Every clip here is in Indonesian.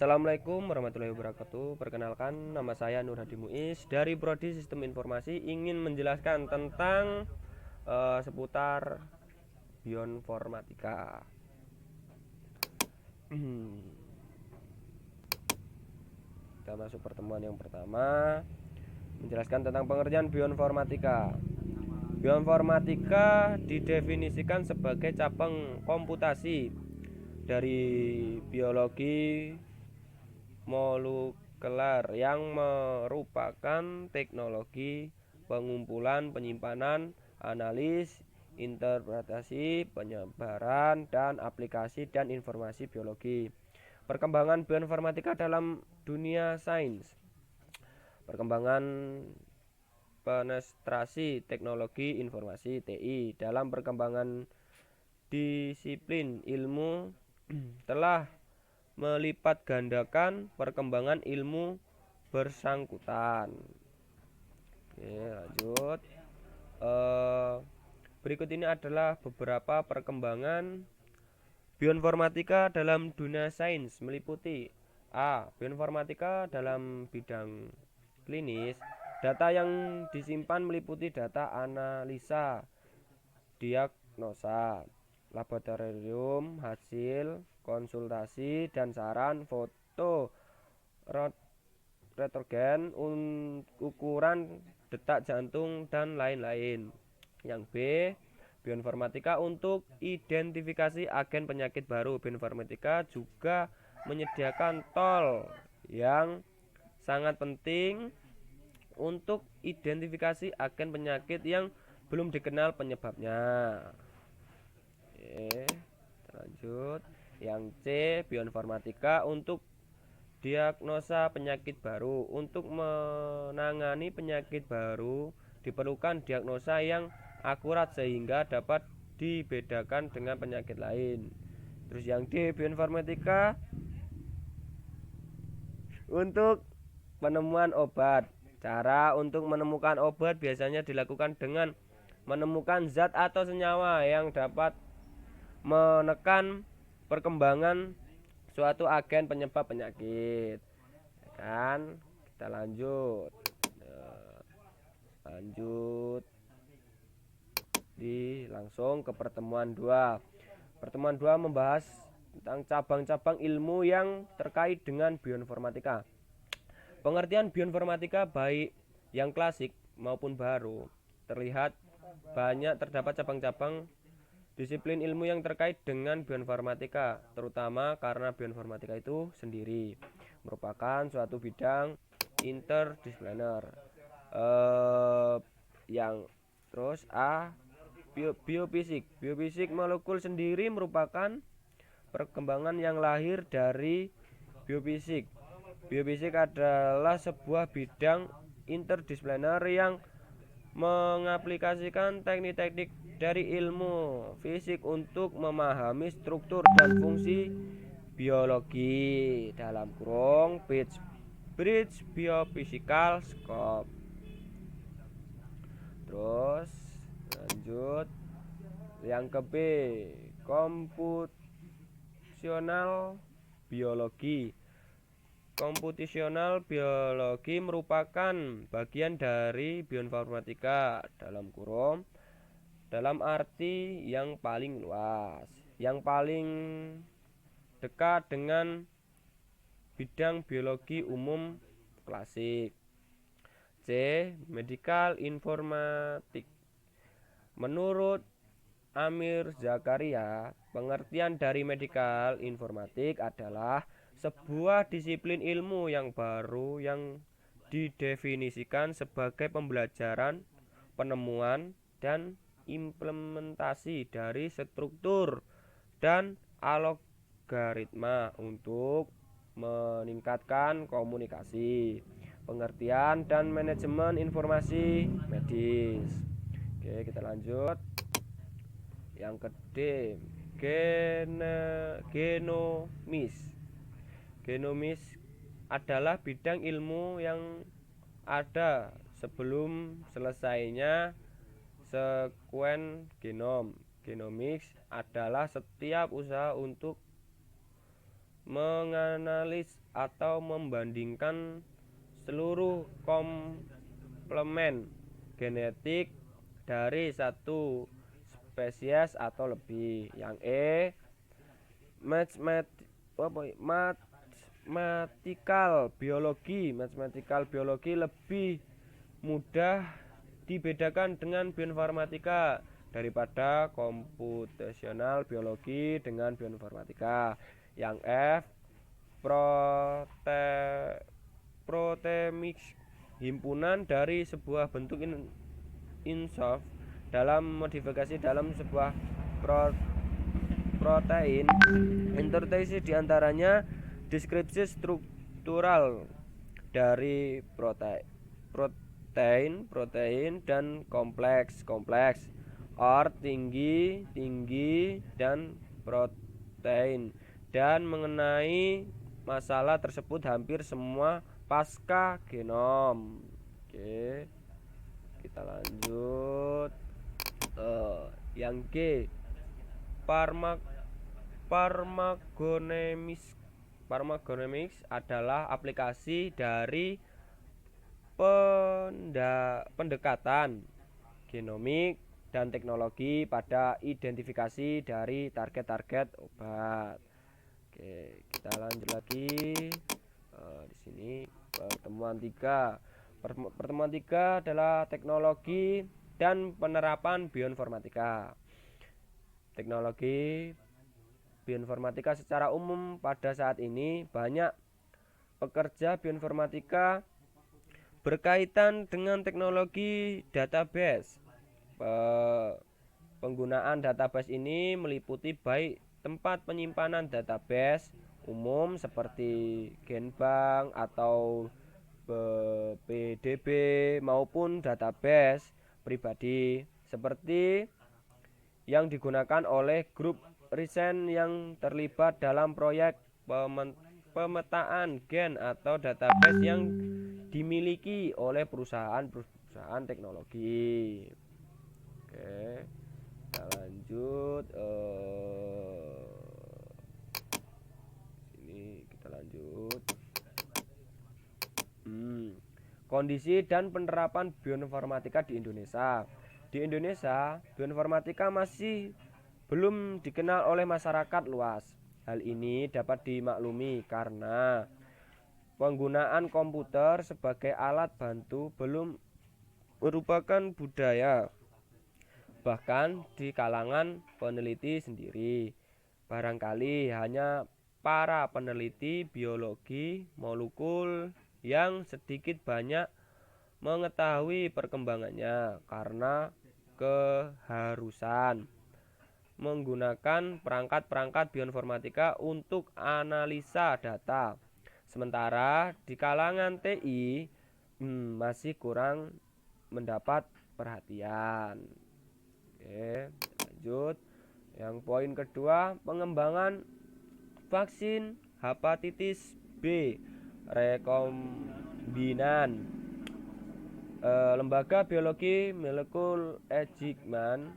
Assalamualaikum warahmatullahi wabarakatuh. Perkenalkan, nama saya Nur Hadi Muiz dari Prodi Sistem Informasi, ingin menjelaskan tentang seputar bioinformatika. Kita masuk pertemuan yang pertama, menjelaskan tentang pengertian bioinformatika. Bioinformatika didefinisikan sebagai cabang komputasi dari biologi molekuler yang merupakan teknologi pengumpulan, penyimpanan, analis, interpretasi, penyebaran, dan aplikasi dan informasi biologi. Perkembangan bioinformatika dalam dunia sains. Perkembangan penetrasi teknologi informasi TI dalam perkembangan disiplin ilmu telah melipat gandakan perkembangan ilmu bersangkutan. Oke, lanjut. Berikut ini adalah beberapa perkembangan bioinformatika dalam dunia sains, meliputi A. Bioinformatika dalam bidang klinis. Data yang disimpan meliputi data analisa, diagnosa, laboratorium, hasil konsultasi dan saran, foto retrogen, ukuran detak jantung, dan lain-lain. Yang B. Bioinformatika untuk identifikasi agen penyakit baru. Bioinformatika juga menyediakan tool yang sangat penting untuk identifikasi agen penyakit yang belum dikenal penyebabnya. Oke, lanjut. Yang C. Bioinformatika untuk diagnosa penyakit baru. Untuk menangani penyakit baru diperlukan diagnosa yang akurat sehingga dapat dibedakan dengan penyakit lain. Terus yang D. Bioinformatika untuk penemuan obat. Cara untuk menemukan obat biasanya dilakukan dengan menemukan zat atau senyawa yang dapat menekan perkembangan suatu agen penyebab penyakit. Kan? Kita lanjut. Langsung ke pertemuan 2. Pertemuan 2 membahas tentang cabang-cabang ilmu yang terkait dengan bioinformatika. Pengertian bioinformatika baik yang klasik maupun baru terlihat terdapat cabang-cabang disiplin ilmu yang terkait dengan bioinformatika, terutama karena bioinformatika itu sendiri merupakan suatu bidang interdisipliner. Yang terus A. Biofisik. Biofisik molekul sendiri merupakan perkembangan yang lahir dari biofisik. Biofisik adalah sebuah bidang interdisipliner yang mengaplikasikan teknik-teknik dari ilmu fisik untuk memahami struktur dan fungsi biologi dalam kurung Bridge Biophysical Scope. Terus lanjut yang ke B. Computational biologi. Computational biologi merupakan bagian dari bioinformatika dalam kurung dalam arti yang paling luas, yang paling dekat dengan bidang biologi umum klasik. C. Medical Informatics. Menurut Amir Zakaria, pengertian dari medical informatik adalah sebuah disiplin ilmu yang baru yang didefinisikan sebagai pembelajaran, penemuan, dan implementasi dari struktur dan algoritma untuk meningkatkan komunikasi, pengertian, dan manajemen informasi medis. Oke, kita lanjut. Yang kedua, genomis. Genomis adalah bidang ilmu yang ada sebelum selesainya sekuen genom. Genomics adalah setiap usaha untuk menganalisis atau membandingkan seluruh komplemen genetik dari satu spesies atau lebih. Yang mathematical biologi lebih mudah dibedakan dengan bioinformatika daripada computational biologi dengan bioinformatika. Yang proteomics, himpunan dari sebuah bentuk insaf dalam modifikasi dalam sebuah protein. Intertesis diantaranya deskripsi struktural dari protein dan kompleks or tinggi dan protein, dan mengenai masalah tersebut hampir semua pasca genom. Oke, kita lanjut. Yang G, Pharmacogenomics adalah aplikasi dari pendekatan genomik dan teknologi pada identifikasi dari target obat. Oke, kita lanjut lagi. Di sini pertemuan 3. Pertemuan 3 adalah teknologi dan penerapan bioinformatika. Teknologi bioinformatika secara umum pada saat ini banyak pekerja bioinformatika berkaitan dengan teknologi database. Penggunaan database ini meliputi baik tempat penyimpanan database umum seperti Genbank atau PDB maupun database pribadi seperti yang digunakan oleh grup riset yang terlibat dalam proyek pemetaan gen atau database yang dimiliki oleh perusahaan teknologi. Oke, kita lanjut. Sini kita lanjut. Kondisi dan penerapan bioinformatika di Indonesia. Di Indonesia, bioinformatika masih belum dikenal oleh masyarakat luas. Hal ini dapat dimaklumi karena penggunaan komputer sebagai alat bantu belum merupakan budaya, bahkan di kalangan peneliti sendiri. Barangkali hanya para peneliti biologi molekul yang sedikit banyak mengetahui perkembangannya karena keharusan menggunakan perangkat bioinformatika untuk analisa data. Sementara di kalangan TI masih kurang mendapat perhatian. Oke, lanjut. Yang poin kedua, pengembangan vaksin hepatitis B rekombinan. Lembaga Biologi Molekul Eijkman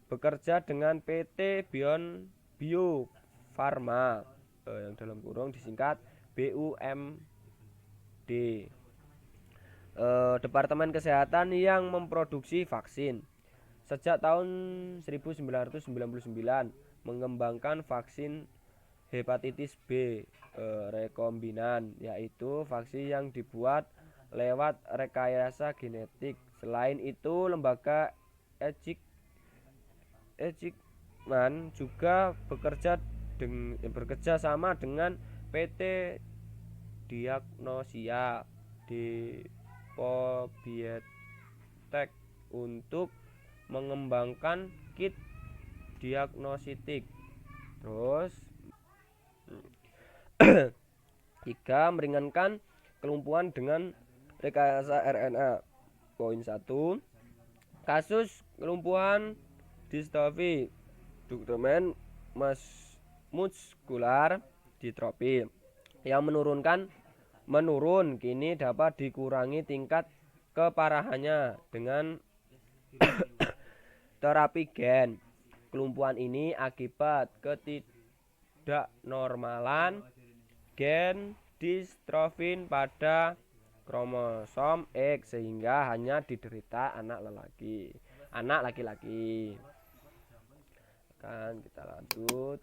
bekerja dengan PT Bio Farma yang dalam kurung disingkat BUMD, Departemen Kesehatan yang memproduksi vaksin. Sejak tahun 1999 mengembangkan vaksin hepatitis B rekombinan, yaitu vaksin yang dibuat lewat rekayasa genetik. Selain itu, lembaga Eijkman juga bekerja sama dengan PT Diagnosia Depo-Biotech untuk mengembangkan kit diagnostik. Terus 3. Meringankan kelumpuhan dengan rekayasa RNA. Poin 1. Kasus kelumpuhan dystrophy Duchenne muskular dystrophy yang menurun kini dapat dikurangi tingkat keparahannya dengan terapi gen. Kelumpuhan ini akibat ketidaknormalan gen distrofin pada kromosom X sehingga hanya diderita anak laki-laki. Kan kita lanjut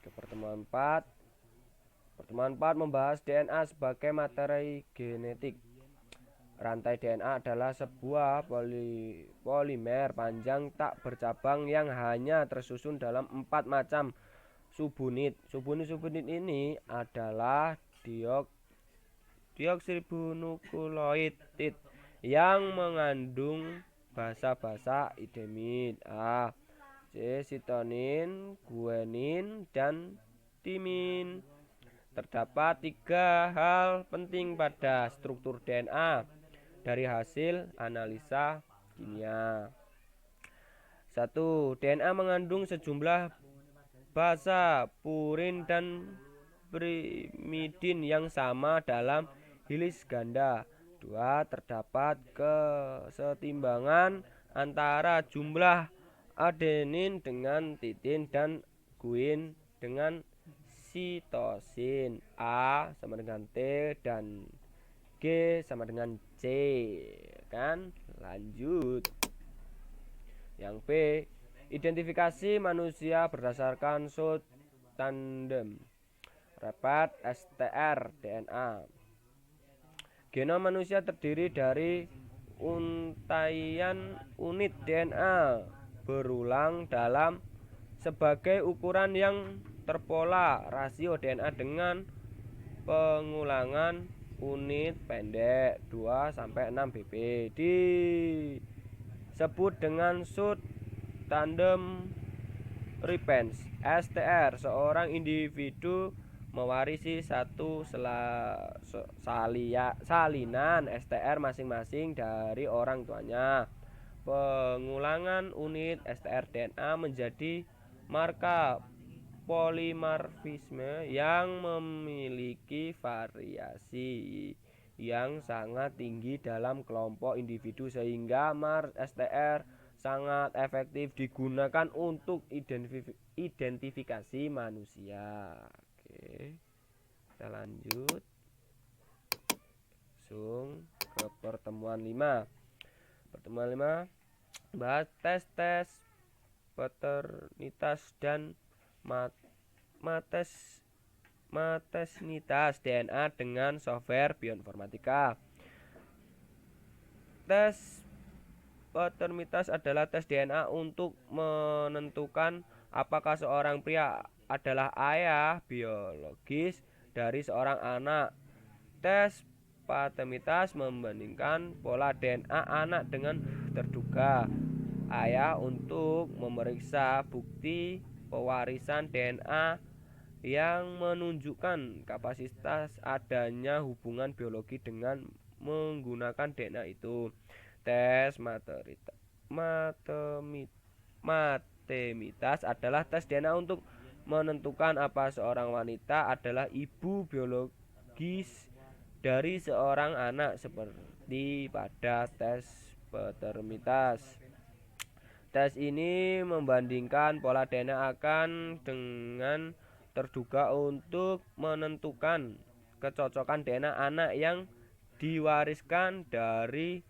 ke pertemuan 4. Pertemuan 4 membahas DNA sebagai materi genetik. Rantai DNA adalah sebuah polimer panjang tak bercabang yang hanya tersusun dalam 4 macam subunit. Subunit ini adalah deoksiribonukleotid yang mengandung basa-basa idemit A, C, sitonin, guanin, dan timin. Terdapat 3 hal penting pada struktur DNA dari hasil analisa kimia. 1. DNA mengandung sejumlah basa purin dan pirimidin yang sama dalam hilis ganda. 2. Terdapat kesetimbangan antara jumlah adenin dengan titin dan guin dengan sitosin. A sama dengan T dan G sama dengan C. Kan? Lanjut. Yang B, identifikasi manusia berdasarkan short tandem repeat STR DNA. Genom manusia terdiri dari untaian unit DNA berulang dalam sebagai ukuran yang terpola. Rasio DNA dengan pengulangan unit pendek 2-6 pp disebut dengan short tandem repeat STR. Seorang individu mewarisi satu salinan STR masing-masing dari orang tuanya. Pengulangan unit STR DNA menjadi marka polimorfisme yang memiliki variasi yang sangat tinggi dalam kelompok individu sehingga mark STR sangat efektif digunakan untuk identifikasi manusia. Oke, kita lanjut langsung ke pertemuan 5. Pertemuan 5 bahas tes paternitas dan matesnitas DNA dengan software bioinformatika. Tes paternitas adalah tes DNA untuk menentukan apakah seorang pria adalah ayah biologis dari seorang anak. Tes paternitas membandingkan pola DNA anak dengan terduga ayah untuk memeriksa bukti pewarisan DNA yang menunjukkan kapasitas adanya hubungan biologi dengan menggunakan DNA itu. Tes matemitas adalah tes DNA untuk menentukan apa seorang wanita adalah ibu biologis dari seorang anak seperti pada tes paternitas. Tes ini membandingkan pola DNA akan dengan terduga untuk menentukan kecocokan DNA anak yang diwariskan dari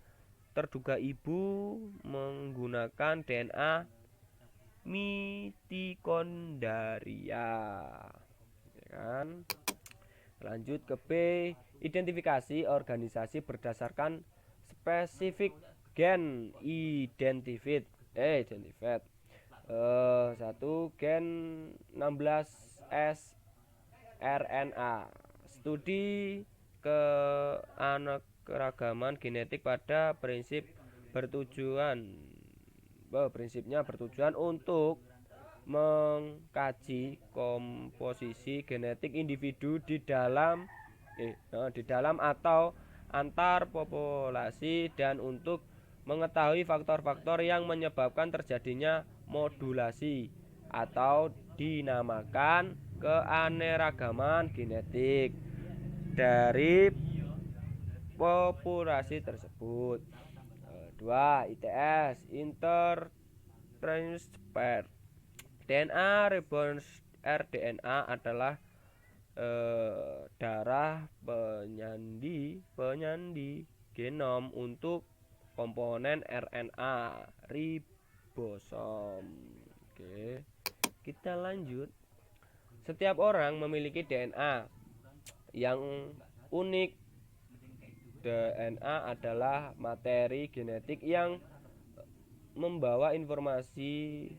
terduga ibu menggunakan DNA mitokondria. Ya kan? Lanjut ke B, identifikasi organisasi berdasarkan spesifik gen identified. 1. Gen 16S RNA. Studi keanekaragaman genetik pada prinsipnya bertujuan untuk mengkaji komposisi genetik individu di dalam atau antar populasi dan untuk mengetahui faktor-faktor yang menyebabkan terjadinya modulasi atau dinamakan keanekaragaman genetik dari populasi tersebut. 2. ITS intertransfer DNA ribons rDNA adalah darah penyandi genom untuk komponen RNA ribosom. Oke, kita lanjut. Setiap orang memiliki DNA yang unik. DNA adalah materi genetik yang membawa informasi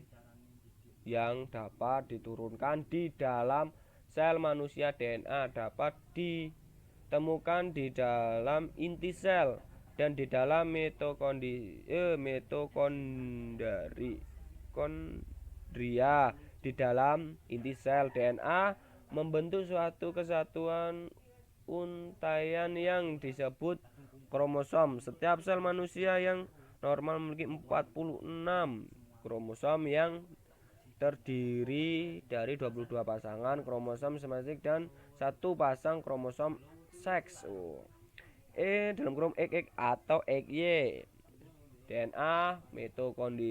yang dapat diturunkan di dalam sel manusia. DNA dapat ditemukan di dalam inti sel dan di dalam mitokondria di dalam inti sel. DNA membentuk suatu kesatuan untaian yang disebut kromosom. Setiap sel manusia yang normal memiliki 46 kromosom yang terdiri dari 22 pasangan kromosom somatik dan satu pasang kromosom seks. Dalam kurung XX atau XY. DNA mitokondria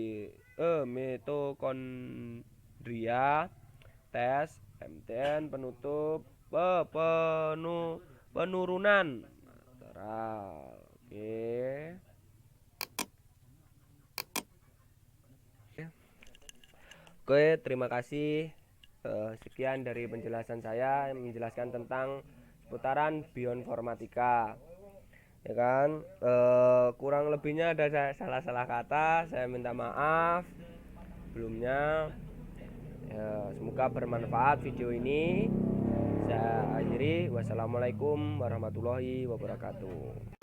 tes MTN penutup penurunan natural. Oke, terima kasih. Sekian dari penjelasan saya yang menjelaskan tentang seputaran bioinformatika. Ya kan, kurang lebihnya ada salah-salah kata, saya minta maaf sebelumnya. Semoga bermanfaat video ini. Saya akhiri. Wassalamualaikum warahmatullahi wabarakatuh.